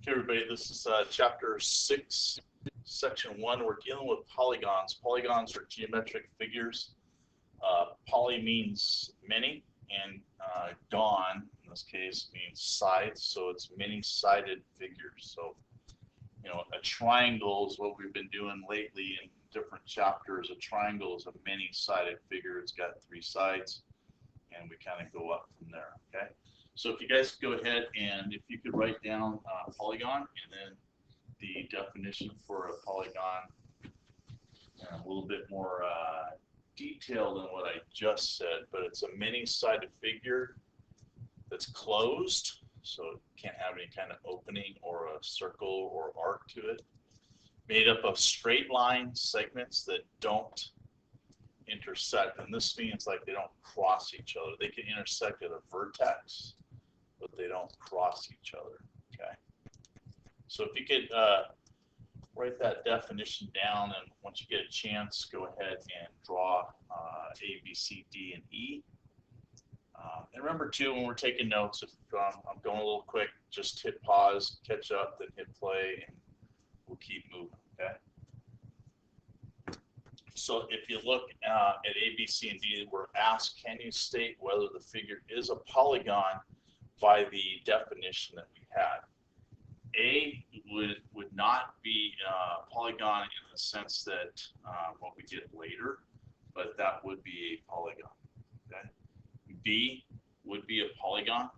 Okay, everybody, this is chapter 6, section 1. We're dealing with polygons. Polygons are geometric figures. Poly means many, and gon, in this case, means sides, so it's many-sided figures. So, a triangle is what we've been doing lately in different chapters. A triangle is a many-sided figure. It's got 3 sides, and we kind of go up from there, okay? So if you guys go ahead and if you could write down polygon and then the definition for a polygon a little bit more detailed than what I just said, but it's a many-sided figure that's closed, so it can't have any kind of opening or a circle or arc to it, made up of straight line segments that don't intersect, and this means like they don't cross each other. They can intersect at a vertex, but they don't cross each other, okay? So if you could write that definition down, and once you get a chance, go ahead and draw A, B, C, D, and E. And remember too, when we're taking notes, if I'm going a little quick, just hit pause, catch up, then hit play, and we'll keep moving, okay? So if you look at A, B, C, and D, we're asked, can you state whether the figure is a polygon by the definition that we had? A would not be a polygon in the sense that what we get later, but that would be a polygon. Okay? B would be a polygon.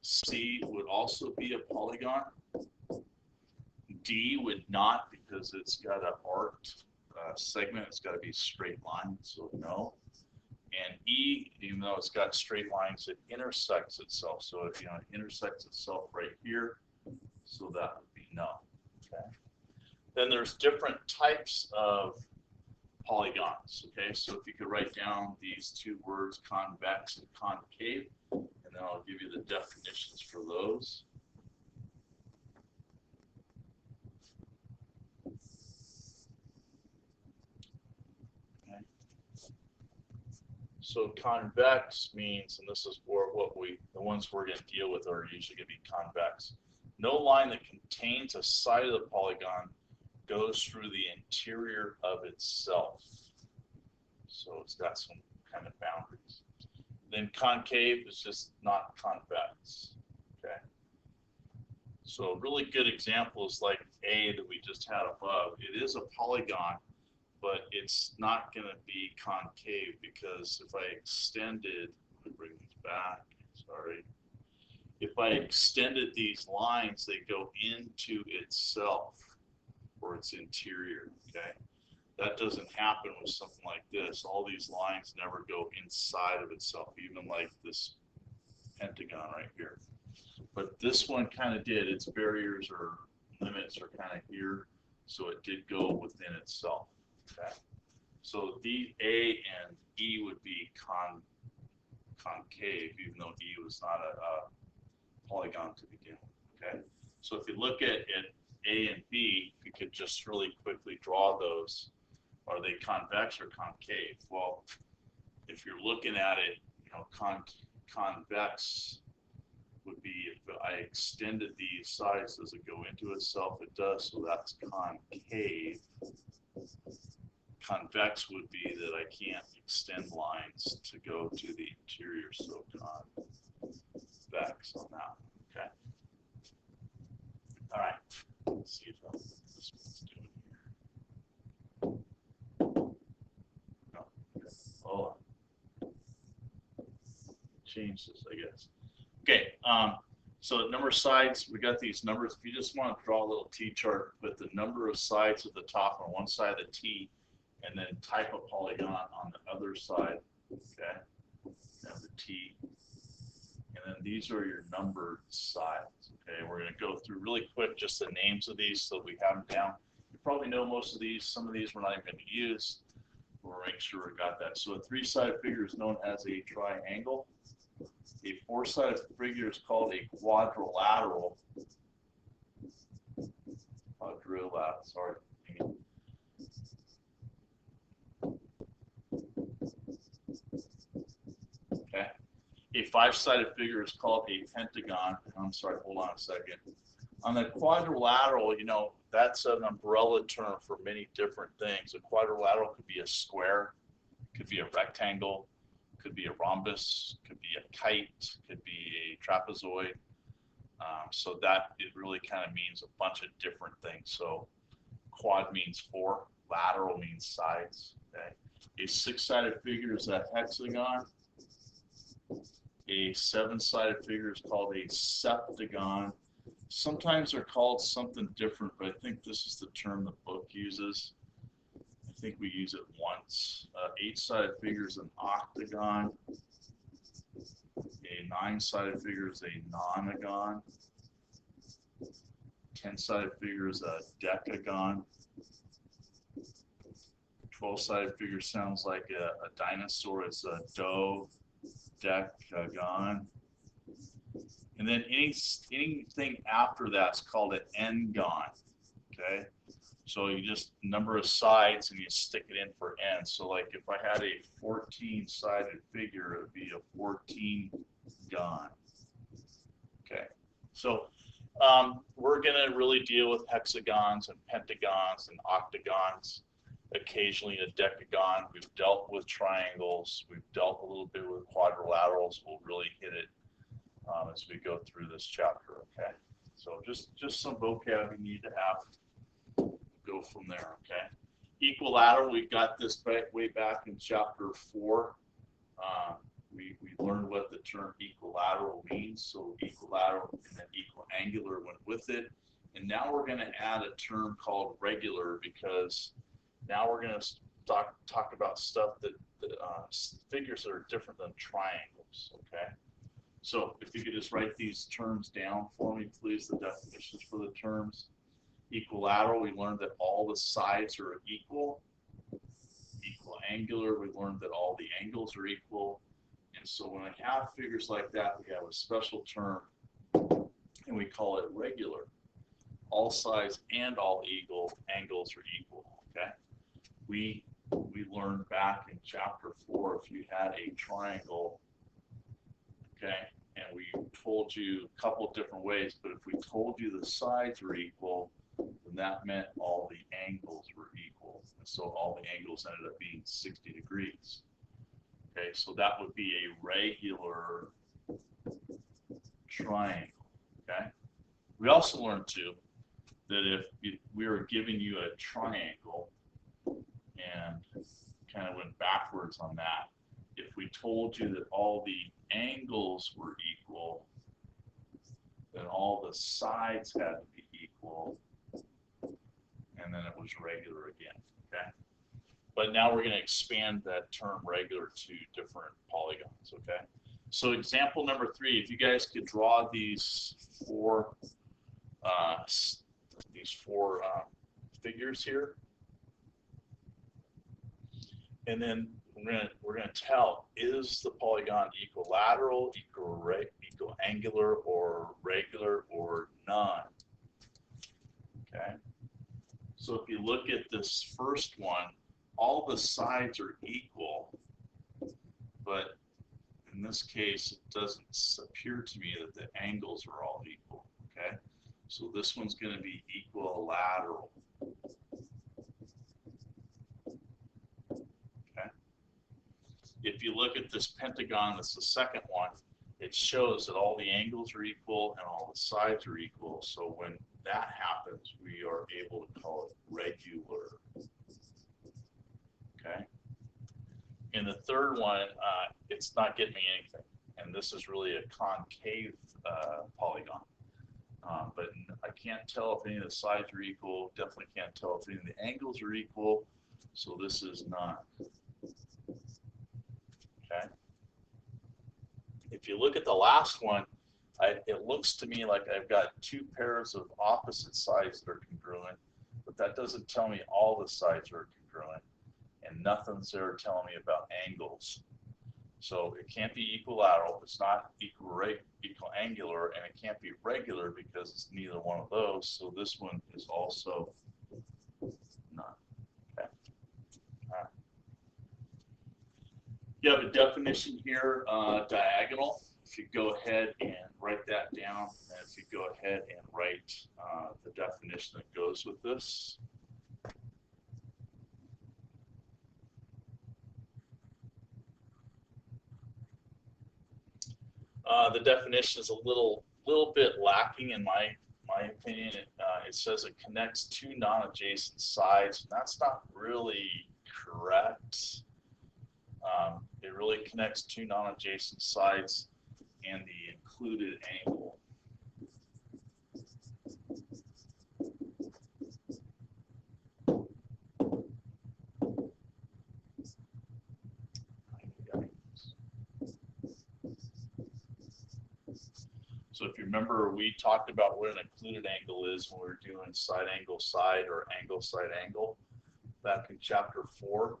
C would also be a polygon. D would not, because it's got an arced segment. It's got to be straight line, so no. And E, even though it's got straight lines, it intersects itself. So if it intersects itself right here, so that would be no. Okay. Then there's different types of polygons. Okay, so if you could write down these 2 words, convex and concave, and then I'll give you the definitions for those. So convex means, and this is for the ones we're going to deal with are usually going to be convex. No line that contains a side of the polygon goes through the interior of itself. So it's got some kind of boundaries. Then concave is just not convex. Okay. So a really good example is like A that we just had above. It is a polygon, but it's not going to be concave, because if I extended, let me bring these back, sorry. If I extended these lines, they go into itself, or its interior, okay? That doesn't happen with something like this. All these lines never go inside of itself, even like this pentagon right here. But this one kind of did. Its barriers or limits are kind of here, so it did go within itself. Okay. So D, A, and E would be concave, even though E was not a polygon to begin with. Okay. So if you look at A and B, you could just really quickly draw those. Are they convex or concave? Well, if you're looking at it, convex would be if I extended these sides, does it go into itself? It does, so that's concave. Convex would be that I can't extend lines to go to the interior, so convex on that. Okay. All right. Let's see if this one's doing here. No. Okay. Hold on. Change this, I guess. Okay. So number of sides, we got these numbers. If you just want to draw a little T chart, put the number of sides at the top on one side of the T, and then type a polygon on the other side, okay, of the T. And then these are your numbered sides, okay. We're going to go through really quick just the names of these so we have them down. You probably know most of these. Some of these we're not even going to use. We'll make sure we got that. So a 3-sided figure is known as a triangle. A 4-sided figure is called a quadrilateral. Sorry. Okay. A five-sided figure is called a pentagon. I'm sorry, hold on a second. On the quadrilateral, you know, that's an umbrella term for many different things. A quadrilateral could be a square, could be a rectangle, could be a rhombus, could be a kite, could be a trapezoid. So that it really kind of means a bunch of different things. So quad means four, lateral means sides. Okay. A six-sided figure is a hexagon. A seven-sided figure is called a septagon. Sometimes they're called something different, but I think this is the term the book uses. I think we use it once. Eight-sided figure is an octagon. A nine-sided figure is a nonagon. 10-sided figure is a decagon. 12-sided figure sounds like a dinosaur. It's a dodecagon. And then anything after that's called an n-gon. Okay, so you just number of sides and you stick it in for n. So like if I had a 14-sided figure, it would be a 14-gon. Okay, so we're going to really deal with hexagons and pentagons and octagons, occasionally a decagon. We've dealt with triangles. We've dealt a little bit with quadrilaterals. We'll really hit it as we go through this chapter, okay? So just some vocab you need to have. Go from there, okay? Equilateral, we got this way back in chapter 4. We learned what the term equilateral means. So equilateral and then equiangular went with it. And now we're going to add a term called regular, because now we're going to talk about stuff that figures that are different than triangles, okay? So if you could just write these terms down for me, please, the definitions for the terms. Equilateral, we learned that all the sides are equal. Equiangular, we learned that all the angles are equal. And so when we have figures like that, we have a special term, and we call it regular. All sides and all angles are equal, okay? We learned back in chapter 4, if you had a triangle, okay, and we told you a couple of different ways, but if we told you the sides were equal, then that meant all the angles were equal. And so all the angles ended up being 60 degrees. Okay, so that would be a regular triangle, okay? We also learned, too, that if we were giving you a triangle and kind of went backwards on that, if we told you that all the angles were equal, then all the sides had to be equal, and then it was regular again, okay? But now we're going to expand that term regular to different polygons, okay? So example number 3, if you guys could draw these four figures here, and then we're gonna tell, is the polygon equilateral, equiangular, or regular, or none? Okay. So if you look at this first one, all the sides are equal, but in this case, it doesn't appear to me that the angles are all equal. Okay. So this one's going to be equilateral. Okay. If you look at this pentagon, that's the second one, it shows that all the angles are equal and all the sides are equal. So when that happens, we are able to call it regular. Okay. In the third one, it's not getting me anything, and this is really a concave polygon. But I can't tell if any of the sides are equal. Definitely can't tell if any of the angles are equal. So this is not. Okay. If you look at the last one, it looks to me like I've got two pairs of opposite sides that are congruent, but that doesn't tell me all the sides are congruent, and nothing's there telling me about angles. So it can't be equilateral, it's not equiangular, and it can't be regular because it's neither one of those. So this one is also not. Okay. All right. You have a definition here, diagonal. if you go ahead and write that down, and if you go ahead and write the definition that goes with this. The definition is a little bit lacking in my opinion. It says it connects two non-adjacent sides, and that's not really correct. It really connects two non-adjacent sides and the included angle. So if you remember, we talked about what an included angle is when we were doing side angle side or angle side angle back in chapter 4.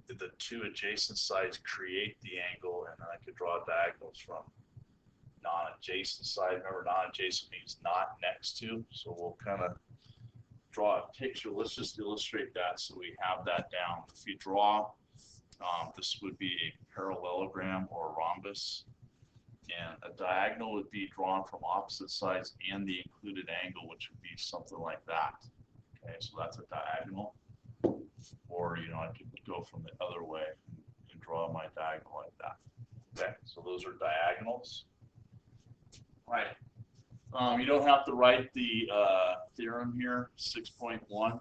The two adjacent sides create the angle, and then I could draw diagonals from non-adjacent side. Remember, non-adjacent means not next to, so we'll kind of draw a picture. Let's just illustrate that so we have that down. If you draw, this would be a parallelogram or a rhombus, and a diagonal would be drawn from opposite sides and the included angle, which would be something like that. Okay, so that's a diagonal. Or, you know, I could go from the other way and draw my diagonal like that. Okay, so those are diagonals. All right. You don't have to write the theorem here, 6.1.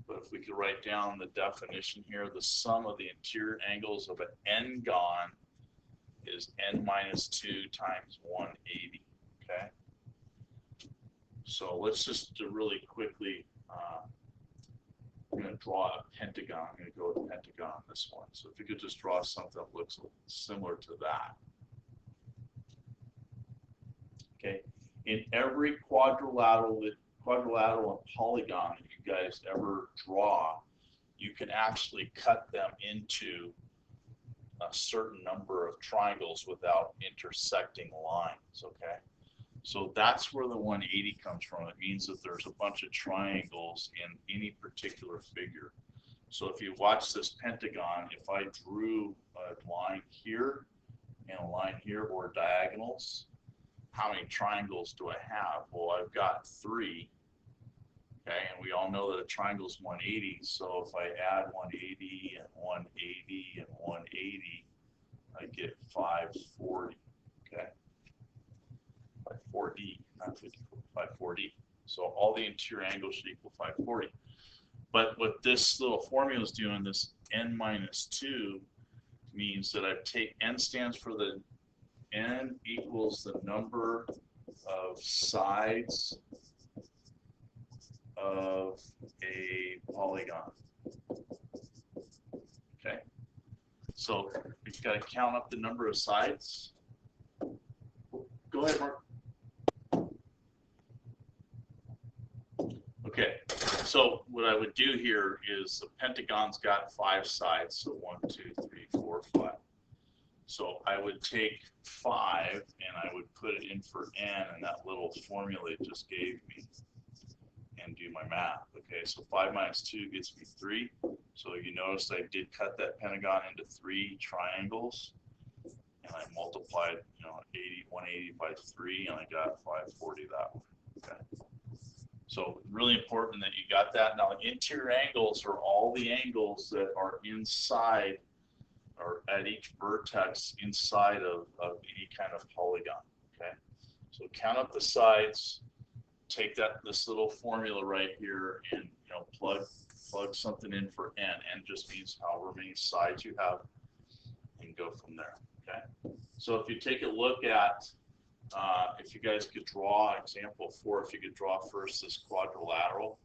But if we could write down the definition here, the sum of the interior angles of an n-gon is n minus 2 times 180. Okay. So let's just really quickly. I'm going to draw a pentagon. I'm going to go with a pentagon on this one. So if you could just draw something that looks similar to that. Okay. In every quadrilateral and polygon that you guys ever draw, you can actually cut them into a certain number of triangles without intersecting lines. Okay. So that's where the 180 comes from. It means that there's a bunch of triangles in any particular figure. So if you watch this pentagon, if I drew a line here and a line here, or diagonals, how many triangles do I have? Well, I've got 3. Okay, and we all know that a triangle is 180. So if I add 180 and 180 and 180, I get 540. Okay. 540, not 54, 540. So all the interior angles should equal 540. But what this little formula is doing, this n minus 2, means that I take n stands for the n equals the number of sides of a polygon. Okay. So you've got to count up the number of sides. Go ahead, Mark. Okay, so what I would do here is the pentagon's got 5 sides, so 1, 2, 3, 4, 5. So I would take 5 and I would put it in for n, and that little formula it just gave me, and do my math. Okay, so 5 minus 2 gets me 3. So you notice I did cut that pentagon into 3 triangles, and I multiplied, 180 by 3, and I got 540 that way. Okay. So really important that you got that. Now, interior angles are all the angles that are inside or at each vertex inside of any kind of polygon. Okay. So count up the sides, take this little formula right here, and plug something in for n. N just means however many sides you have, and go from there. Okay. So if you take a look at, if you guys could draw example 4, if you could draw first this quadrilateral,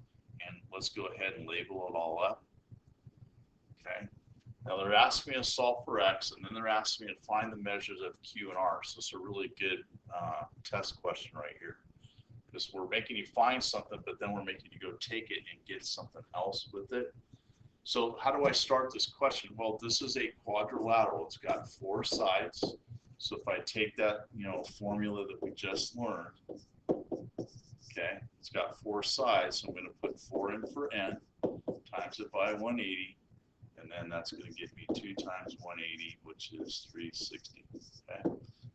and let's go ahead and label it all up. Okay. Now they're asking me to solve for x, and then they're asking me to find the measures of q and r. So it's a really good test question right here, because we're making you find something, but then we're making you go take it and get something else with it. So how do I start this question? Well, this is a quadrilateral. It's got 4 sides. So if I take that, formula that we just learned, okay, it's got 4 sides. So I'm going to put 4 in for n, times it by 180, and then that's going to give me 2 times 180, which which is 360. Okay,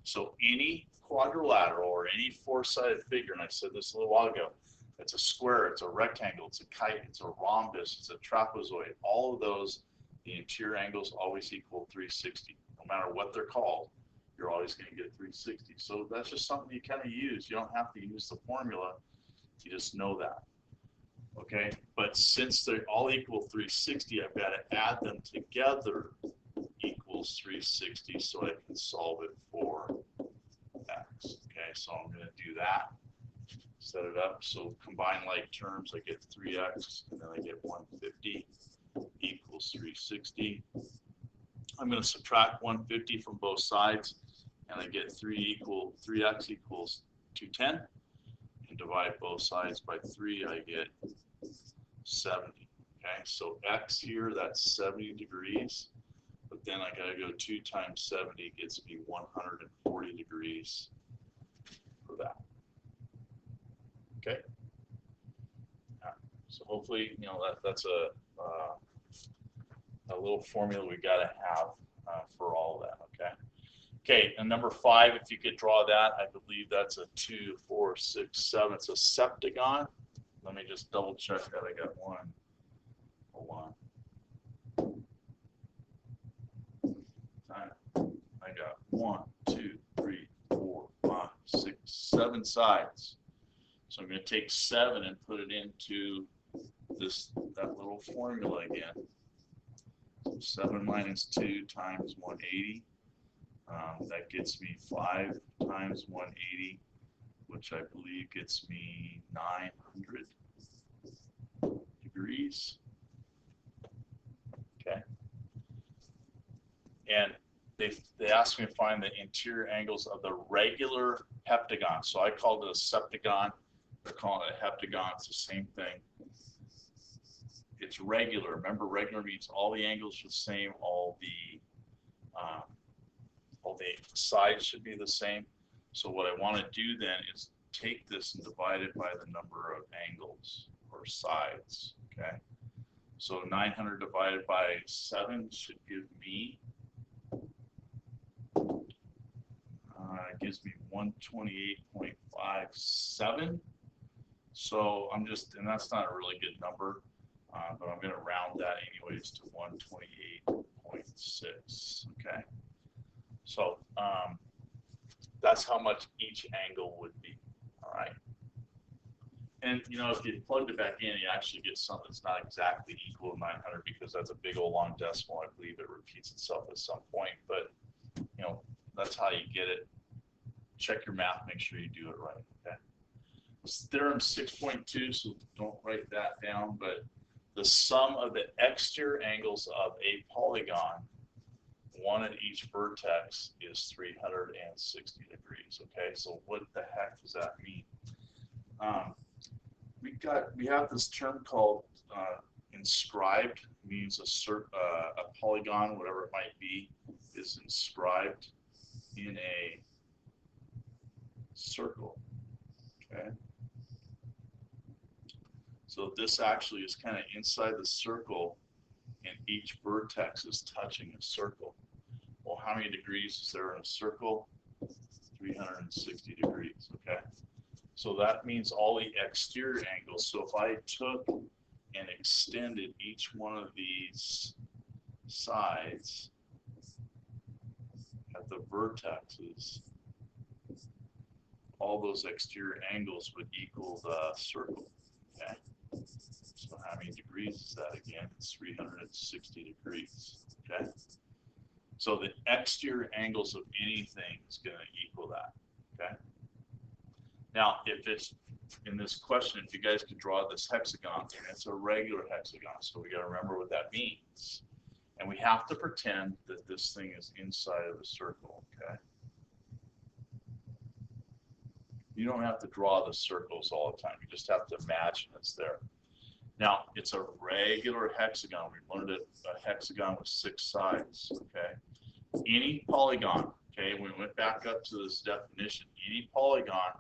so any quadrilateral or any four-sided figure, and I said this a little while ago, it's a square, it's a rectangle, it's a kite, it's a rhombus, it's a trapezoid. All of those, the interior angles always equal 360. No matter what they're called, you're always going to get 360. So that's just something you kind of use. You don't have to use the formula. You just know that. Okay, but since they all equal 360, I've got to add them together equals 360 so I can solve it for x. Okay, so I'm going to do that. Set it up. So combine like terms, I get 3x, and then I get 150 equals 360. I'm going to subtract 150 from both sides, and I get 3x equals 210. And divide both sides by 3, I get 70. Okay, so x here, that's 70 degrees. But then I got to go 2 times 70 gets me 140 degrees for that. Okay. So hopefully, you know, that's a little formula we got to have for all of that. Okay. Okay, and number 5, if you could draw that, I believe that's a 2, 4, 6, 7. It's a septagon. Let me just double check that. I got one. Hold on. I got 1, 2, 3, 4, 5, 6, 7 sides. So I'm going to take 7 and put it into that little formula again. So 7 minus 2 times 180. That gets me 5 times 180, which I believe gets me 900 degrees. Okay. And they asked me to find the interior angles of the regular heptagon. So I called it a septagon. They're calling it a heptagon. It's the same thing. It's regular. Remember, regular means all the angles are the same, all the sides should be the same. So what I want to do then is take this and divide it by the number of angles or sides. Okay. So 900 divided by 7 should give me gives me 128.57. So I'm just, and that's not a really good number, but I'm going to round that anyways to 128.6. Okay. So that's how much each angle would be. All right. And you know, if you plugged it back in, you actually get something that's not exactly equal to 900 because that's a big old long decimal. I believe it repeats itself at some point, but you know, that's how you get it. Check your math, make sure you do it right. Okay. Theorem 6.2, so don't write that down, but the sum of the exterior angles of a polygon, one at each vertex, is 360 degrees. Okay, so what the heck does that mean? We have this term called inscribed. Means a polygon, whatever it might be, is inscribed in a circle. Okay, so this actually is kind of inside the circle, and each vertex is touching a circle. Well, how many degrees is there in a circle? 360 degrees. Okay, so that means all the exterior angles. So if I took and extended each one of these sides at the vertexes, all those exterior angles would equal the circle. Okay, so how many degrees is that again? It's 360 degrees. Okay, so the exterior angles of anything is going to equal that. Okay, now if it's in this question, if you guys could draw this hexagon, and it's a regular hexagon, so we got to remember what that means, and we have to pretend that this thing is inside of the circle. Okay, you don't have to draw the circles all the time, you just have to imagine it's there. Now it's a regular hexagon. We learned it, a hexagon with 6 sides. Okay, any polygon, okay, we went back up to this definition, any polygon,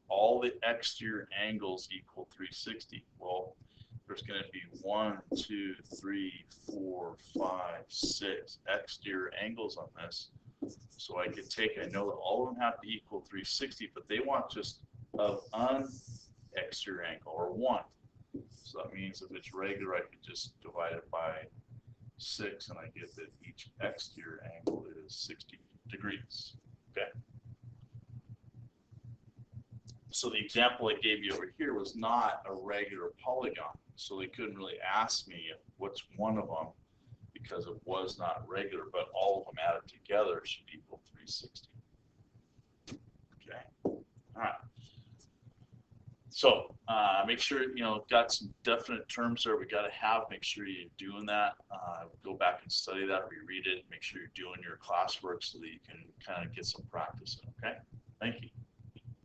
all the exterior angles equal 360. Well, there's going to be 1, 2, 3, 4, 5, 6 exterior angles on this. So I could take, I know that all of them have to equal 360, but they want just an exterior angle, or 1. So that means if it's regular, I could just divide it by 6, and I get that each exterior angle is 60 degrees. Okay. So the example I gave you over here was not a regular polygon, so they couldn't really ask me what's one of them because it was not regular, but all of them added together should equal 360. Okay. All right. So make sure, got some definite terms there we got to have. Make sure you're doing that. Go back and study that, reread it. Make sure you're doing your classwork so that you can kind of get some practice in. Okay. Thank you.